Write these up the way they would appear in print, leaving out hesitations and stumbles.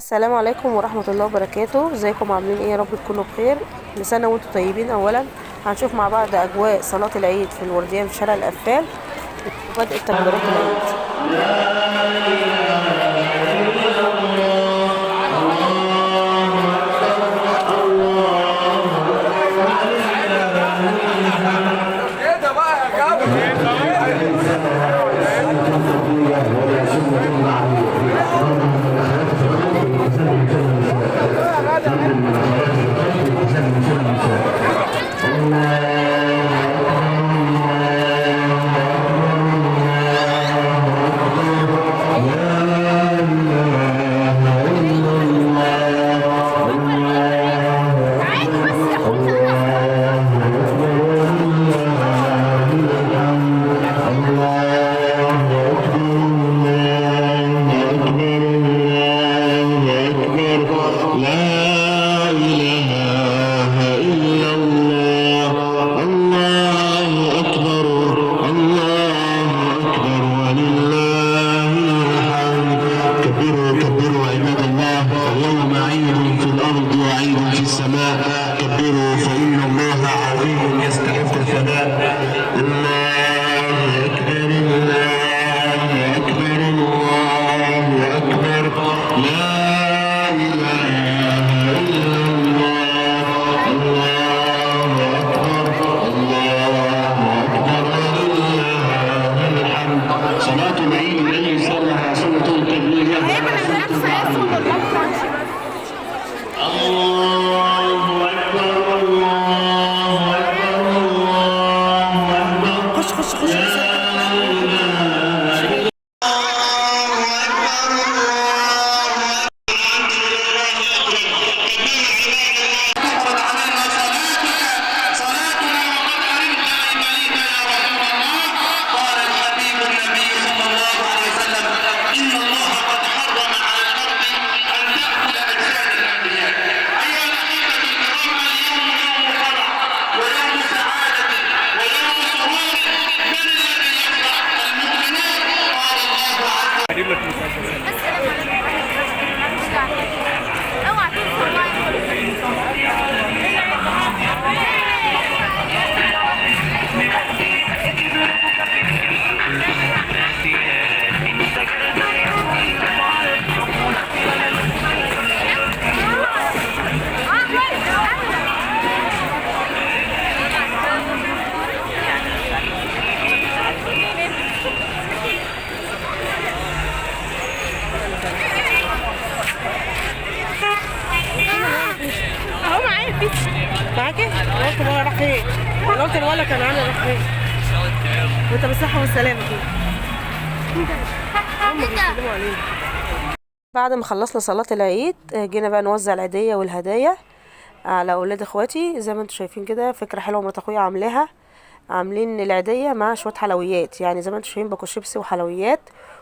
السلام عليكم ورحمة الله وبركاته. ازيكم عاملين ايه؟ يا رب تكونوا بخير. كل سنة وانتم طيبين. اولا هنشوف مع بعض اجواء صلاة العيد في الورديان في شارع القفال وبدء تكبيرات العيد. كبروا عباد الله، اليوم عيد في الأرض وعيد في السماء. كبروا فإن الله عظيم يستحق الثناء. الله أكبر الله أكبر الله أكبر، لا إله إلا الله. الله أكبر الله أكبر ولله الحمد. صلاة العيد الذي صلىها سنة التبليغ. هجيب لك مسدس. اوعى توصل اهو معايا معاكي؟ قلت الولد راح فين؟ قلت الولد كان معانا راح فين؟ وانت بالصحة والسلامة كده. هم بيسلموا علينا. بعد ما خلصنا صلاة العيد جينا بقى نوزع العيدية والهدايا على اولاد اخواتي. زي ما انتم شايفين كده فكرة حلوة مرات اخويا عاملاها. عاملين العيدية مع شوية حلويات، يعني زي ما انتم شايفين باكو شيبسي وحلويات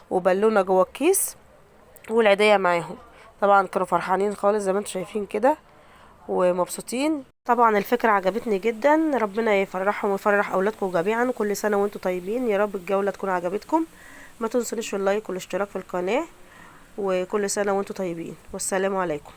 وبالونة جوه الكيس والعيدية معاهم. طبعا كانوا فرحانين خالص زي ما انتم شايفين كده ومبسوطين. طبعا الفكرة عجبتني جدا. ربنا يفرحهم ويفرح اولادكم جميعا. كل سنة وانتم طيبين. يا رب الجولة تكون عجبتكم. ما تنسونيش في اللايك والاشتراك في القناة. وكل سنة وانتم طيبين والسلام عليكم.